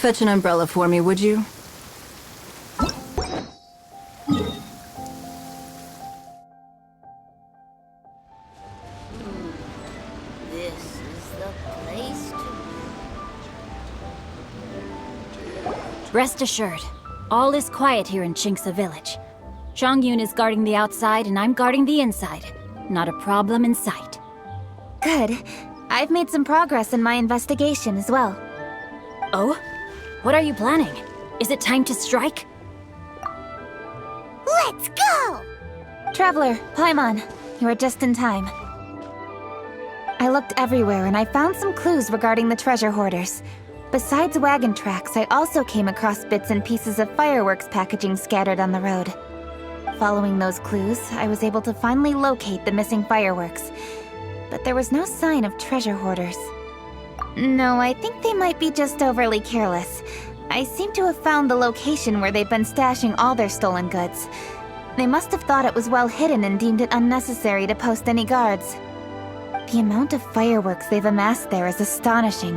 Fetch an umbrella for me, would you? This is the place to... Rest assured, all is quiet here in Chinksa village. Zhongyun is guarding the outside and I'm guarding the inside. Not a problem in sight. Good. I've made some progress in my investigation as well. Oh? What are you planning? Is it time to strike? Let's go! Traveler, Paimon, you are just in time. I looked everywhere and I found some clues regarding the treasure hoarders. Besides wagon tracks, I also came across bits and pieces of fireworks packaging scattered on the road. Following those clues, I was able to finally locate the missing fireworks. But there was no sign of treasure hoarders. No, I think they might be just overly careless. I seem to have found the location where they've been stashing all their stolen goods. They must have thought it was well hidden and deemed it unnecessary to post any guards. The amount of fireworks they've amassed there is astonishing.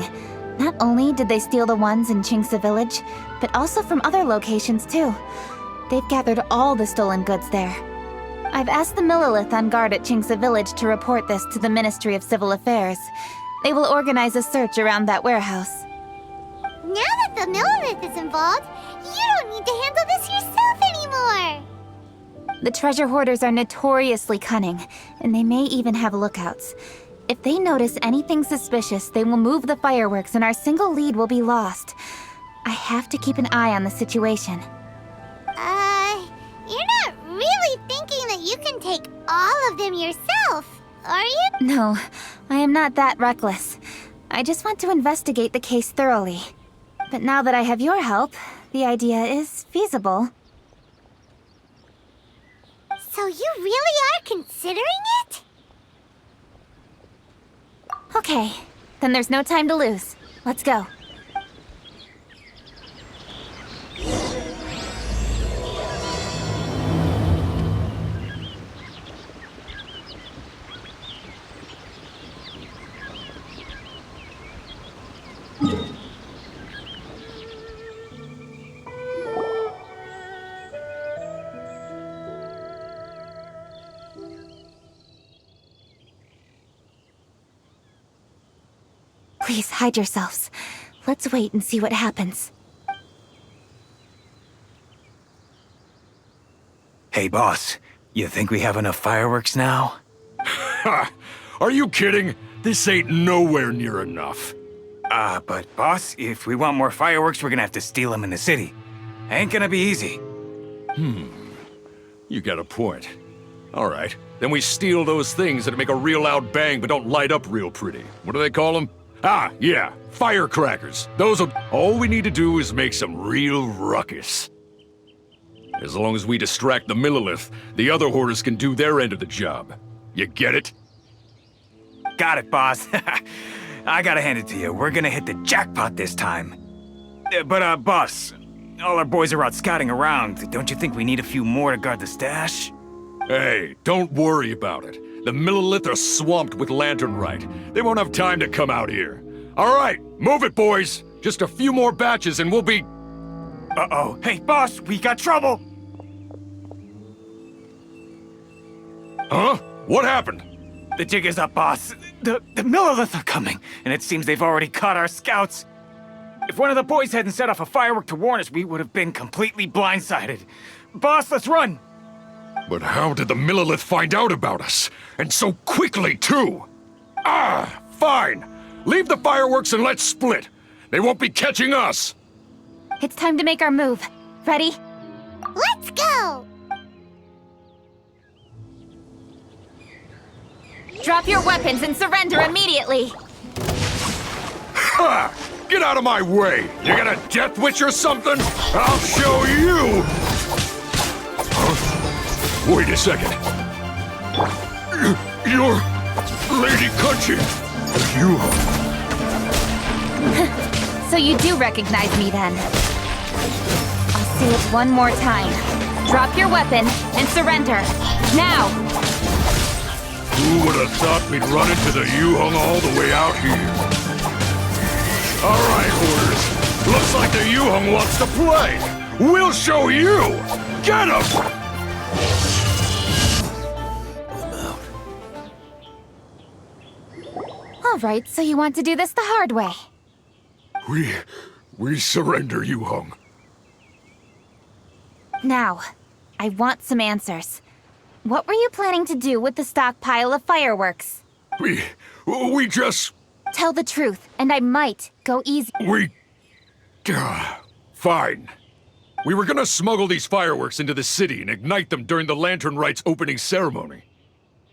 Not only did they steal the ones in Chinksa village, but also from other locations too. They've gathered all the stolen goods there. I've asked the Millilith on guard at Chinksa village to report this to the Ministry of Civil Affairs. They will organize a search around that warehouse. Now that the Millilith is involved, you don't need to handle this yourself anymore! The treasure hoarders are notoriously cunning, and they may even have lookouts. If they notice anything suspicious, they will move the fireworks and our single lead will be lost. I have to keep an eye on the situation. You're not really thinking that you can take all of them yourself, are you? No, I am not that reckless. I just want to investigate the case thoroughly. But now that I have your help, the idea is feasible. So you really are considering it? Okay, then there's no time to lose. Let's go. Please hide yourselves. Let's wait and see what happens. Hey, boss. You think we have enough fireworks now? Ha! Are you kidding? This ain't nowhere near enough. But boss, if we want more fireworks, we're gonna have to steal them in the city. Ain't gonna be easy. You got a point. All right, then we steal those things that make a real loud bang but don't light up real pretty. What do they call them? Ah, yeah, firecrackers. Those will... All we need to do is make some real ruckus. As long as we distract the Millilith, the other hoarders can do their end of the job. You get it? Got it, boss. I gotta hand it to you. We're gonna hit the jackpot this time. But, boss, all our boys are out scouting around. Don't you think we need a few more to guard the stash? Hey, don't worry about it. The Millilith are swamped with lanternite. They won't have time to come out here. All right, move it, boys. Just a few more batches and we'll be... Uh-oh. Hey, boss, we got trouble! Huh? What happened? The jig is up, boss. The Millilith are coming, and it seems they've already caught our scouts. If one of the boys hadn't set off a firework to warn us, we would have been completely blindsided. Boss, let's run! But how did the Millilith find out about us? And so quickly, too! Ah, fine! Leave the fireworks and let's split! They won't be catching us! It's time to make our move. Ready? Let's go! Drop your weapons and surrender immediately! Ha! Get out of my way! You got a death wish or something? I'll show you! Huh? Wait a second. You're... Lady Cutchin! You... So you do recognize me then? I'll say it one more time. Drop your weapon and surrender. Now! Who would have thought we'd run into the Yuhong all the way out here? All right, Hoarders. Looks like the Yuhong wants to play. We'll show you. Get him! I'm out. All right, so you want to do this the hard way. We surrender, Yuhong. Now, I want some answers. What were you planning to do with the stockpile of fireworks? We just... Tell the truth, and I might go easy. Fine. We were gonna smuggle these fireworks into the city and ignite them during the Lantern Rite's opening ceremony.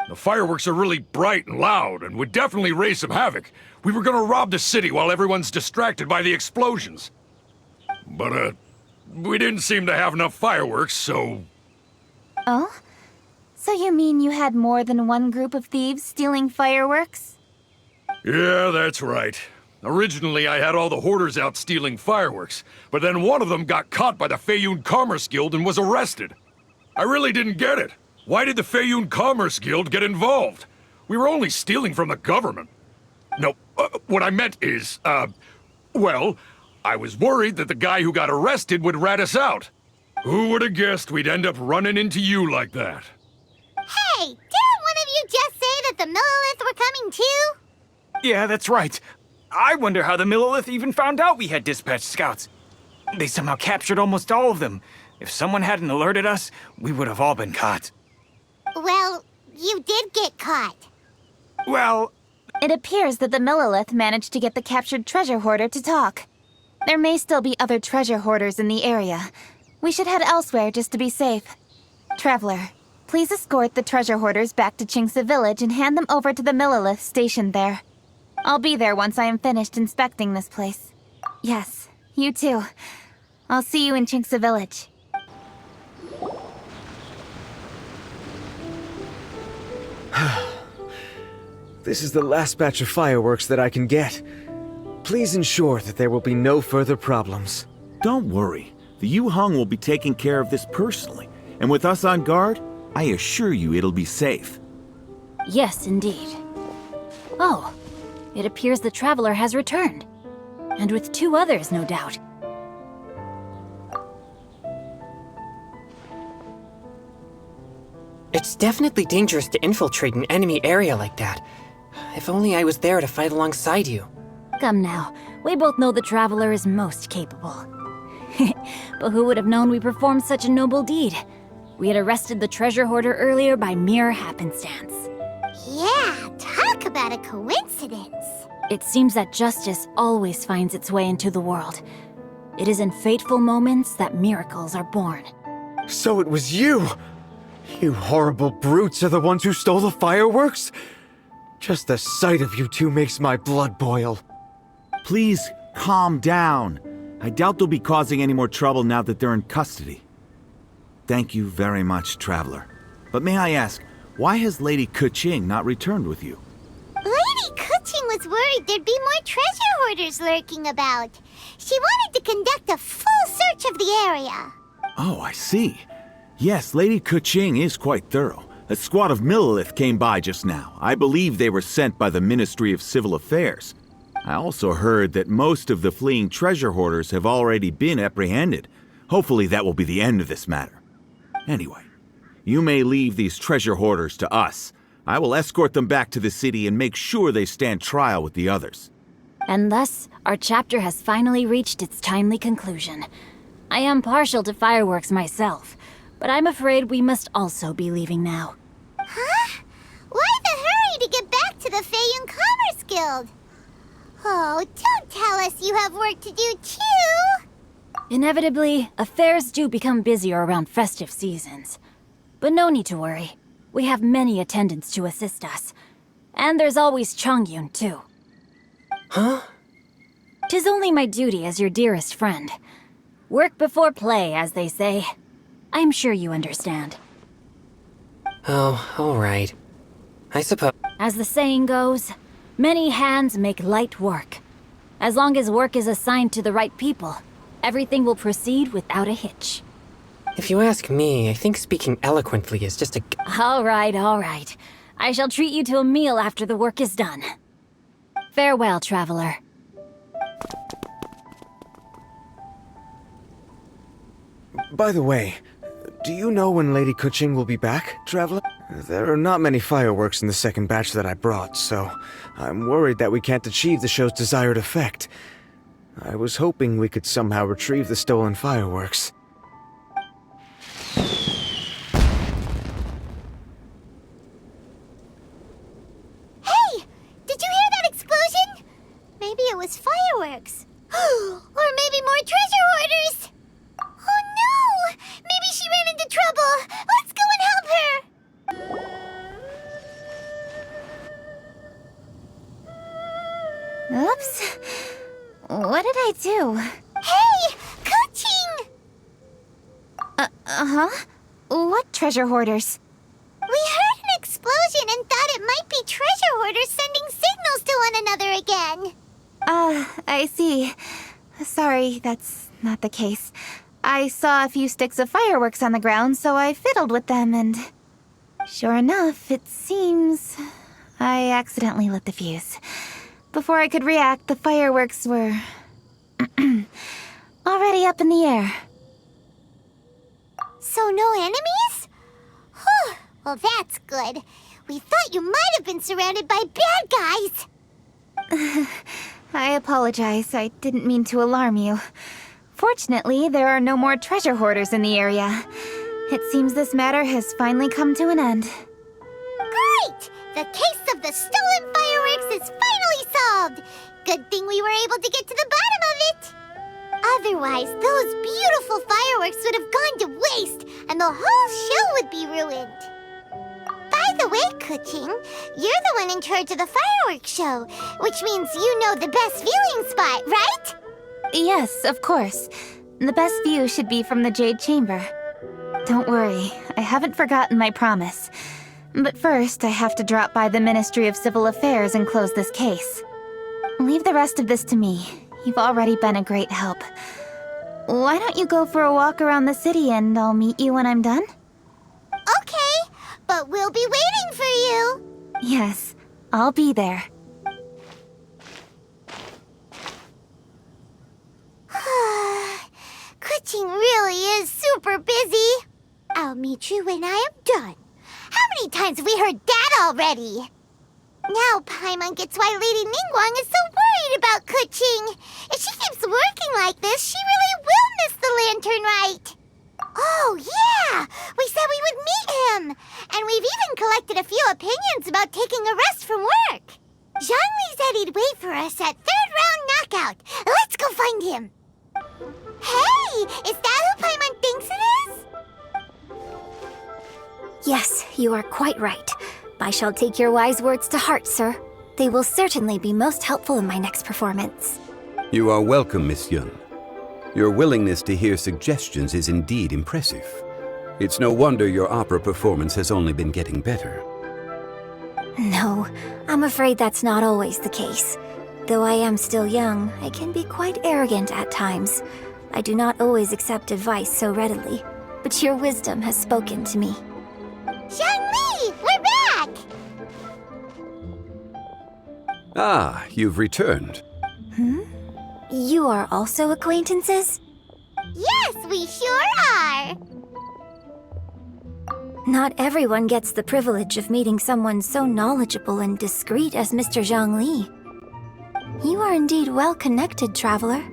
The fireworks are really bright and loud and would definitely raise some havoc. We were gonna rob the city while everyone's distracted by the explosions. But, we didn't seem to have enough fireworks, so... Oh? So you mean you had more than one group of thieves stealing fireworks? Yeah, that's right. Originally, I had all the hoarders out stealing fireworks, but then one of them got caught by the Feiyun Commerce Guild and was arrested. I really didn't get it. Why did the Feiyun Commerce Guild get involved? We were only stealing from the government. No, what I meant is, well, I was worried that the guy who got arrested would rat us out. Who would have guessed we'd end up running into you like that? Hey, didn't one of you just say that the Millilith were coming too? Yeah, that's right. I wonder how the Millilith even found out we had dispatched scouts. They somehow captured almost all of them. If someone hadn't alerted us, we would have all been caught. Well, you did get caught. Well, It appears that the Millilith managed to get the captured treasure hoarder to talk. There may still be other treasure hoarders in the area. We should head elsewhere just to be safe. Traveler, please escort the treasure hoarders back to Chingsa Village and hand them over to the Millilith stationed there. I'll be there once I am finished inspecting this place. Yes, you too. I'll see you in Chingsa Village. This is the last batch of fireworks that I can get. Please ensure that there will be no further problems. Don't worry. The Yuhong will be taking care of this personally. And with us on guard, I assure you it'll be safe. Yes, indeed. Oh, it appears the traveler has returned. And with 2 others, no doubt. It's definitely dangerous to infiltrate an enemy area like that. If only I was there to fight alongside you. Come now, we both know the traveler is most capable. But who would have known we performed such a noble deed? We had arrested the treasure hoarder earlier by mere happenstance. Yeah, talk about a coincidence. It seems that justice always finds its way into the world. It is in fateful moments that miracles are born. So it was you! You horrible brutes are the ones who stole the fireworks? Just the sight of you two makes my blood boil. Please, calm down. I doubt they'll be causing any more trouble now that they're in custody. Thank you very much, Traveler. But may I ask, why has Lady Keqing not returned with you? Lady Keqing was worried there'd be more treasure hoarders lurking about. She wanted to conduct a full search of the area. Oh, I see. Yes, Lady Keqing is quite thorough. A squad of Millilith came by just now. I believe they were sent by the Ministry of Civil Affairs. I also heard that most of the fleeing treasure hoarders have already been apprehended. Hopefully that will be the end of this matter. Anyway, you may leave these treasure hoarders to us. I will escort them back to the city and make sure they stand trial with the others. And thus, our chapter has finally reached its timely conclusion. I am partial to fireworks myself, but I'm afraid we must also be leaving now. Huh? Why the hurry to get back to the Feiyun Commerce Guild? Oh, don't tell us you have work to do too! Inevitably, affairs do become busier around festive seasons. But no need to worry. We have many attendants to assist us. And there's always Chongyun, too. Huh? 'Tis only my duty as your dearest friend. Work before play, as they say. I'm sure you understand. Oh, all right. I suppose. As the saying goes, many hands make light work. As long as work is assigned to the right people, everything will proceed without a hitch. If you ask me, I think speaking eloquently is just a... All right, all right. I shall treat you to a meal after the work is done. Farewell, traveler. By the way, do you know when Lady Kuching will be back, Traveler? There are not many fireworks in the second batch that I brought, so I'm worried that we can't achieve the show's desired effect. I was hoping we could somehow retrieve the stolen fireworks. Hey! Did you hear that explosion? Maybe it was fireworks. Or maybe more treasure hoarders! Oh no! Maybe she ran into trouble! Let's go and help her! Oops. What did I do? Hey! Kuching! Uh-huh. What treasure hoarders? We heard an explosion and thought it might be treasure hoarders sending signals to one another again. I see. Sorry, that's not the case. I saw a few sticks of fireworks on the ground, so I fiddled with them, and sure enough, it seems I accidentally lit the fuse. Before I could react, the fireworks were already up in the air. So no enemies? Whew, well that's good. We thought you might have been surrounded by bad guys. I apologize. I didn't mean to alarm you. Fortunately, there are no more treasure hoarders in the area. It seems this matter has finally come to an end. Great! The case of the stolen fireworks is finally solved! Good thing we were able to get to the bottom of it! Otherwise, those beautiful fireworks would have gone to waste, and the whole show would be ruined. By the way, Kuching, you're the one in charge of the fireworks show, which means you know the best viewing spot, right? Yes, of course. The best view should be from the Jade Chamber. Don't worry, I haven't forgotten my promise. But first, I have to drop by the Ministry of Civil Affairs and close this case. Leave the rest of this to me. You've already been a great help. Why don't you go for a walk around the city and I'll meet you when I'm done? Okay, but we'll be waiting for you. Yes, I'll be there. Kuching really is super busy. I'll meet you when I am done. How many times have we heard that already? Now Paimon gets why Lady Ningguang is so worried about Kuching. If she keeps working like this, she really will miss the lantern rite. Oh, yeah! We said we would meet him! And we've even collected a few opinions about taking a rest from work. Zhongli said he'd wait for us at third round knockout. Let's go find him. Hey! Is that who Paimon thinks it is? Yes, you are quite right. I shall take your wise words to heart, sir. They will certainly be most helpful in my next performance. You are welcome, Miss Yun. Your willingness to hear suggestions is indeed impressive. It's no wonder your opera performance has only been getting better. No, I'm afraid that's not always the case. Though I am still young, I can be quite arrogant at times. I do not always accept advice so readily, but your wisdom has spoken to me. Zhongli, we're back! Ah, you've returned. You are also acquaintances? Yes, we sure are! Not everyone gets the privilege of meeting someone so knowledgeable and discreet as Mr. Zhongli. You are indeed well connected, traveler.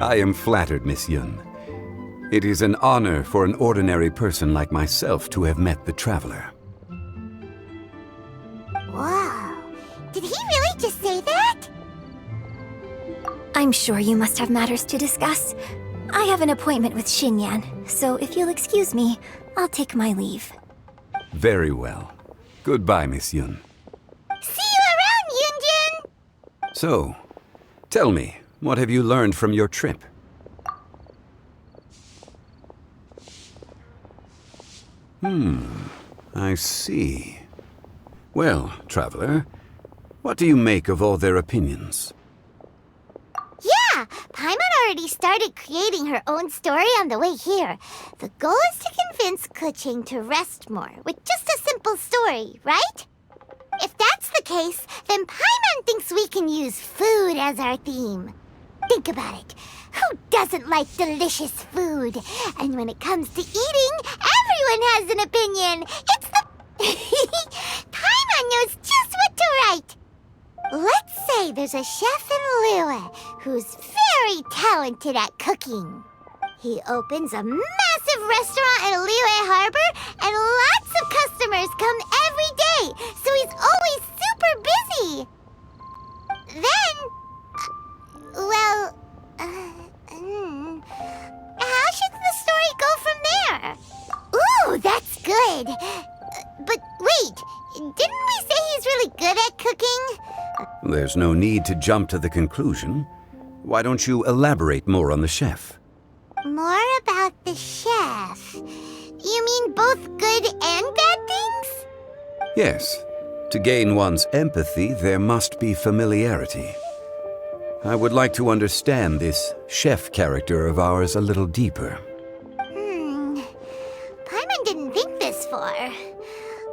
I am flattered, Miss Yun. It is an honor for an ordinary person like myself to have met the traveler. Wow, did he really just say that? I'm sure you must have matters to discuss. I have an appointment with Xinyan, so if you'll excuse me, I'll take my leave. Very well. Goodbye, Miss Yun. See you around, Yunjin! So, tell me, what have you learned from your trip? I see. Well, traveler, what do you make of all their opinions? Yeah, Paimon already started creating her own story on the way here. The goal is to convince Kuching to rest more with just a simple story, right? If that's the case, then Paimon thinks we can use food as our theme. Think about it. Who doesn't like delicious food? And when it comes to eating, everyone has an opinion. It's the... Paimon knows just what to write. Let's say there's a chef in Liyue who's very talented at cooking. He opens a massive restaurant in Liyue Harbor, and lots of customers come every day, so he's always super busy. Then, how should the story go from there? Ooh, that's good. But wait, didn't we say he's really good at cooking? There's no need to jump to the conclusion. Why don't you elaborate more on the chef? More about the chef. You mean both good and bad things? Yes. To gain one's empathy, there must be familiarity. I would like to understand this chef character of ours a little deeper. Paimon didn't think this far.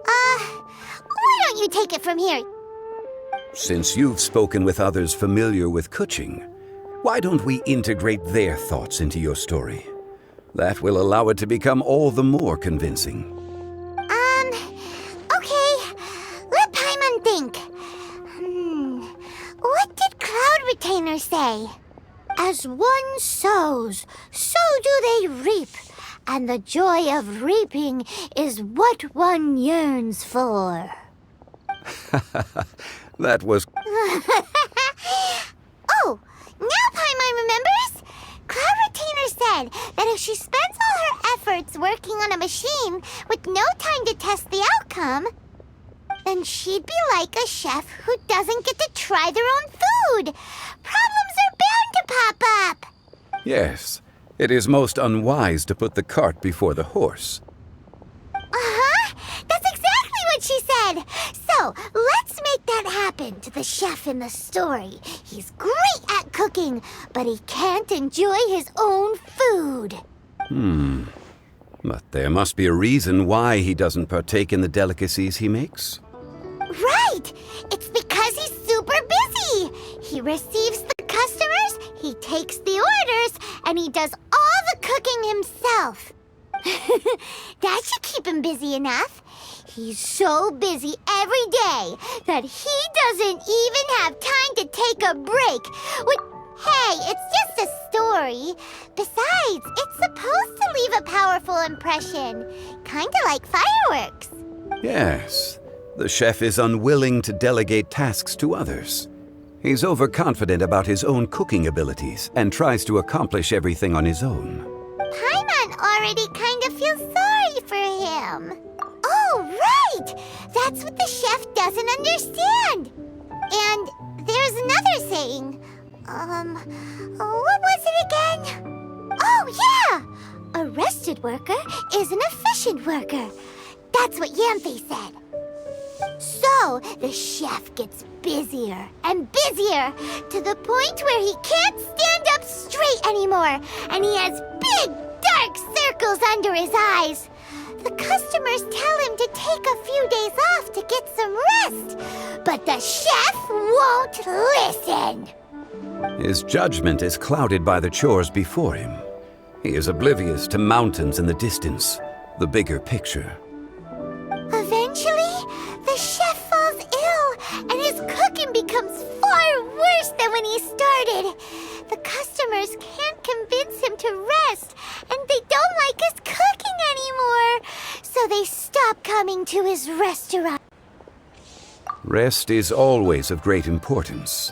Why don't you take it from here? Since you've spoken with others familiar with Kuching, why don't we integrate their thoughts into your story? That will allow it to become all the more convincing. Okay. Let Paimon think. What did Cloud Retainer say? As one sows, so do they reap. And the joy of reaping is what one yearns for. That was... Oh, now Paimon remembers? Cloud Retainer said that if she spends all her efforts working on a machine with no time to test the outcome, then she'd be like a chef who doesn't get to try their own food. Problems are bound to pop up. Yes, it is most unwise to put the cart before the horse. That's exactly what she said. So, let's make that happen to the chef in the story. He's great at cooking, but he can't enjoy his own food. But there must be a reason why he doesn't partake in the delicacies he makes. Right! It's because he's super busy. He receives the customers, he takes the orders, and he does all the cooking himself. That should keep him busy enough. He's so busy every day that he doesn't even have time to take a break. Hey, it's just a story. Besides, it's supposed to leave a powerful impression. Kinda like fireworks. Yes, the chef is unwilling to delegate tasks to others. He's overconfident about his own cooking abilities and tries to accomplish everything on his own. Paimon already kind of feels sorry for him. Oh, right! That's what the chef doesn't understand. And there's another saying. What was it again? Oh, yeah! A rested worker is an efficient worker. That's what Yamfe said. So, the chef gets busier and busier to the point where he can't stand up straight anymore, and he has big, dark circles under his eyes. The customers tell him to take a few days off to get some rest, but the chef won't listen. His judgment is clouded by the chores before him. He is oblivious to mountains in the distance, the bigger picture. Eventually, the chef falls ill, and his cooking becomes far worse than when he started. The customers can't convince him to rest, and they don't like his cooking anymore, so they stop coming to his restaurant. Rest is always of great importance.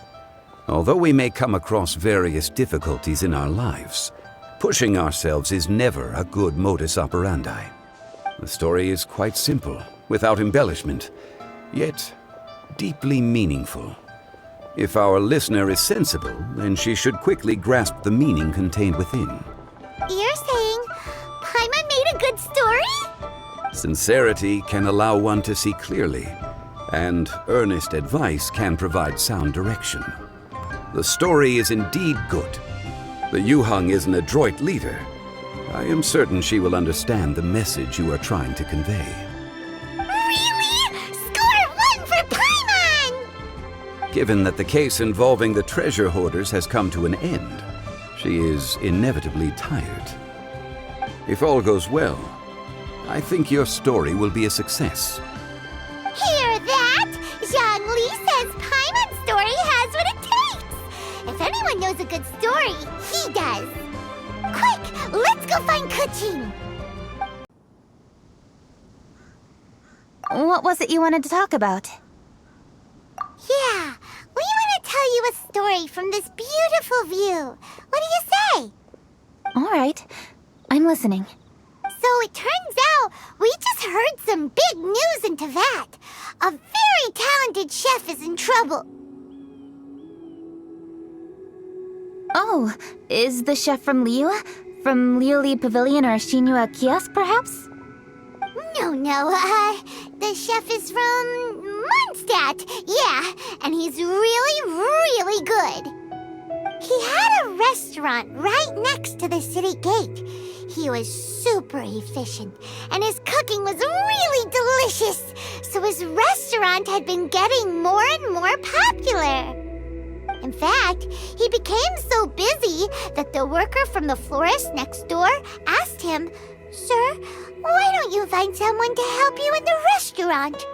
Although we may come across various difficulties in our lives, pushing ourselves is never a good modus operandi. The story is quite simple, without embellishment, yet deeply meaningful. If our listener is sensible, then she should quickly grasp the meaning contained within. You're saying Paimon made a good story? Sincerity can allow one to see clearly, and earnest advice can provide sound direction. The story is indeed good. The Yuheng is an adroit leader. I am certain she will understand the message you are trying to convey. Really? Score 1 for Paimon! Given that the case involving the treasure hoarders has come to an end, She is inevitably tired. If all goes well, I think your story will be a success. Hear that? Zhongli says Paimon's story has what it takes. If anyone knows a good story, he does. Quick, let's go find Kuching. What was it you wanted to talk about? Yeah, we want to tell you a story from this beautiful view. What do you say? All right, I'm listening. So it turns out we just heard some big news in Teyvat. A very talented chef is in trouble. Oh, is the chef from Liu? From Liuli Pavilion or Shinua Kiosk, perhaps? No, the chef is from Mondstadt. Yeah, and he's really, really good. He had a restaurant right next to the city gate. He was super efficient, and his cooking was really delicious, so his restaurant had been getting more and more popular. In fact, he became so busy that the worker from the florist next door asked him, "Sir, why don't you find someone to help you in the restaurant?"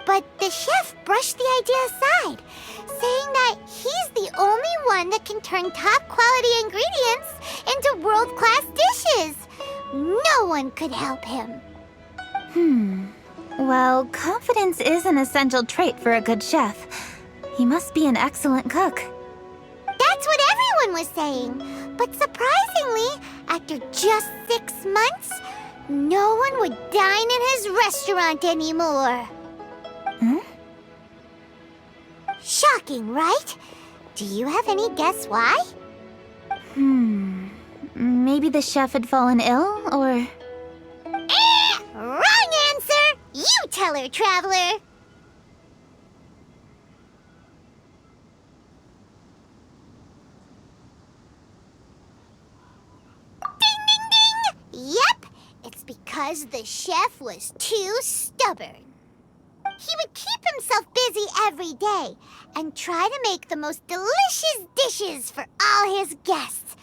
But the chef brushed the idea aside, saying that he's the only one that can turn top-quality ingredients into world-class dishes. No one could help him. Well, confidence is an essential trait for a good chef. He must be an excellent cook. That's what everyone was saying. But surprisingly, after just 6 months, no one would dine in his restaurant anymore. Shocking, right? Do you have any guess why? Maybe the chef had fallen ill, or... Wrong answer! You tell her, Traveler! Ding, ding, ding! Yep, it's because the chef was too stubborn. He would keep himself busy every day and try to make the most delicious dishes for all his guests.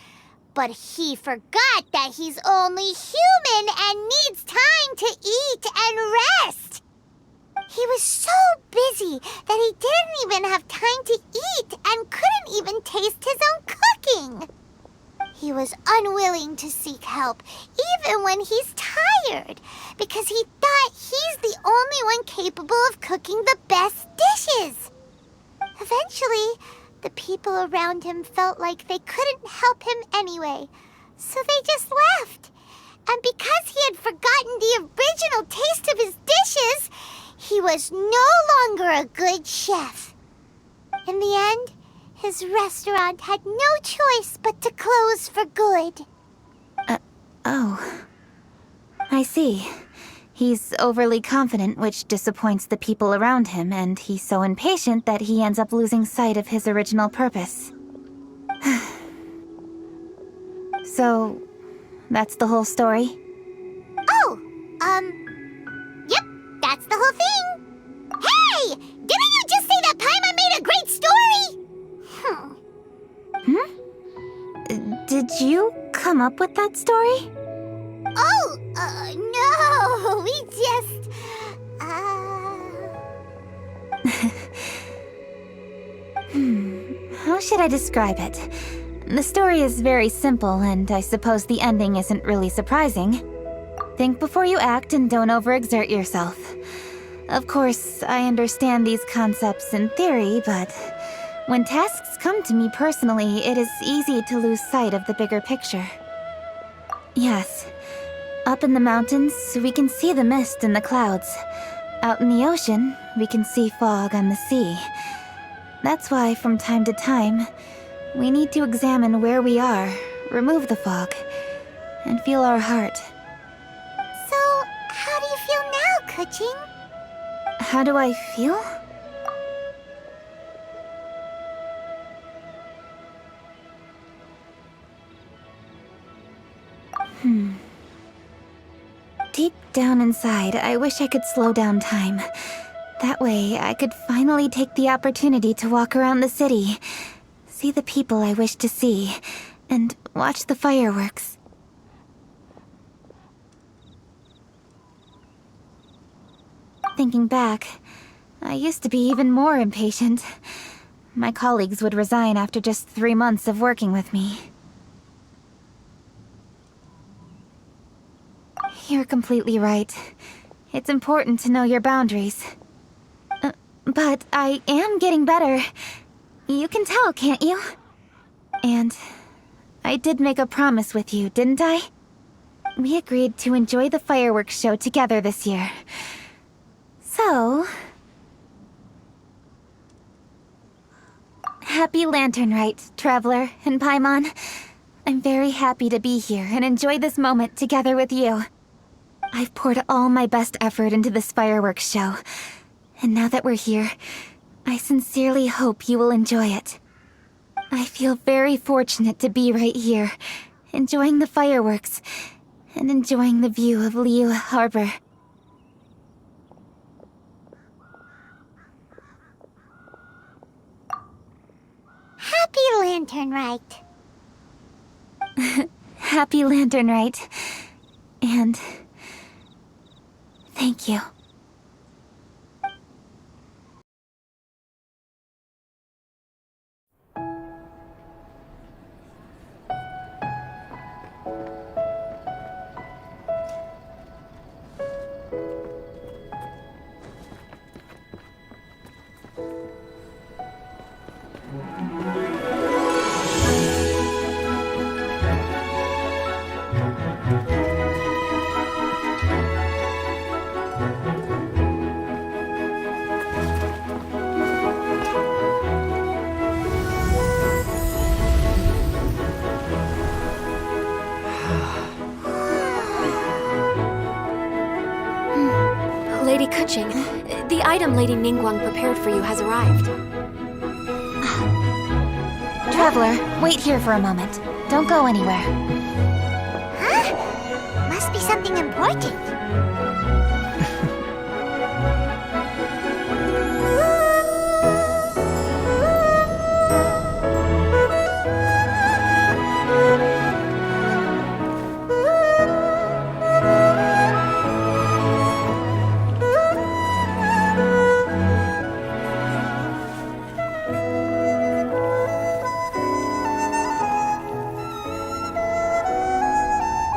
But he forgot that he's only human and needs time to eat and rest. He was so busy that he didn't even have time to eat and couldn't even taste his own cooking. He was unwilling to seek help, even when he's tired, because he thought he's the only one capable of cooking the best dishes. Eventually, the people around him felt like they couldn't help him anyway, so they just left. And because he had forgotten the original taste of his dishes, he was no longer a good chef. In the end, his restaurant had no choice but to close for good. Oh. I see. He's overly confident, which disappoints the people around him, and he's so impatient that he ends up losing sight of his original purpose. So, that's the whole story? Oh, yep, that's the whole thing. Hey! Didn't you just say that Paimon made a great story? Did you come up with that story? Oh, no, we just, How should I describe it? The story is very simple, and I suppose the ending isn't really surprising. Think before you act and don't overexert yourself. Of course, I understand these concepts in theory, but when tasks come to me personally, it is easy to lose sight of the bigger picture. Yes. Up in the mountains, we can see the mist in the clouds. Out in the ocean, we can see fog on the sea. That's why, from time to time, we need to examine where we are, remove the fog, and feel our heart. So, how do you feel now, Kuching? How do I feel? Deep down inside, I wish I could slow down time. That way, I could finally take the opportunity to walk around the city, see the people I wish to see, and watch the fireworks. Thinking back, I used to be even more impatient. My colleagues would resign after just 3 months of working with me. You're completely right. It's important to know your boundaries. But I am getting better. You can tell, can't you? And I did make a promise with you, didn't I? We agreed to enjoy the fireworks show together this year. So... Happy Lantern Rite, Traveler and Paimon. I'm very happy to be here and enjoy this moment together with you. I've poured all my best effort into this fireworks show. And now that we're here, I sincerely hope you will enjoy it. I feel very fortunate to be right here, enjoying the fireworks, and enjoying the view of Liyue Harbor. Happy Lantern Rite. Happy Lantern Rite. And... thank you. Lady Kuching, the item Lady Ningguang prepared for you has arrived. Traveler, wait here for a moment. Don't go anywhere. Huh? Must be something important.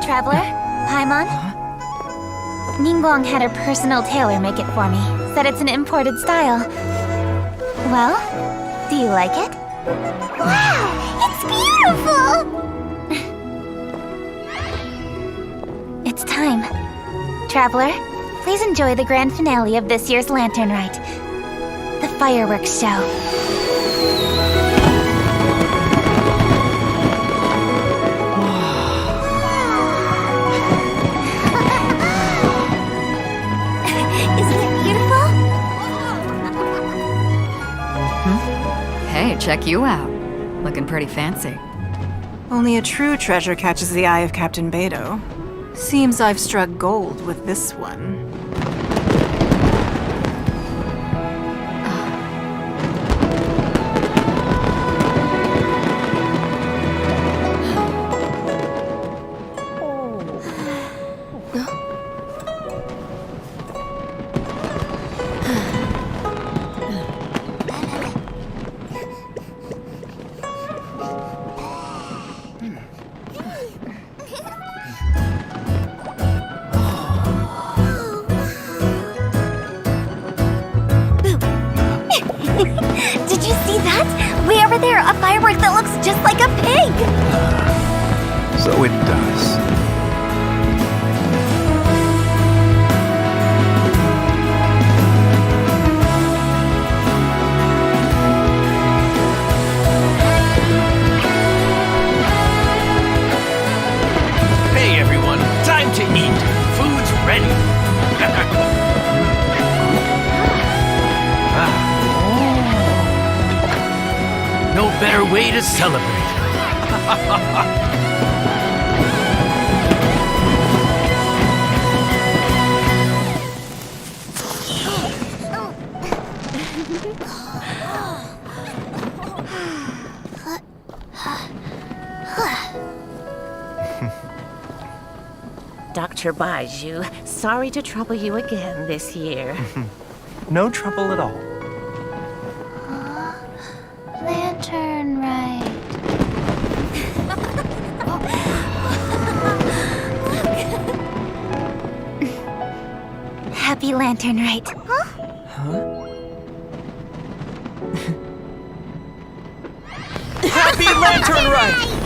Traveler? Paimon? Ningguang had her personal tailor make it for me. Said it's an imported style. Well, do you like it? Wow! It's beautiful! It's time. Traveler, please enjoy the grand finale of this year's Lantern Rite. The fireworks show. Hey, check you out. Looking pretty fancy. Only a true treasure catches the eye of Captain Beidou. Seems I've struck gold with this one. Did you see that? Way over there, a firework that looks just like a pig! So it does. Hey everyone, time to eat. Food's ready. No better way to celebrate. Winter Baiju. Sorry to trouble you again this year. No trouble at all. Lantern Rite. Happy Lantern Rite. Happy Lantern Rite!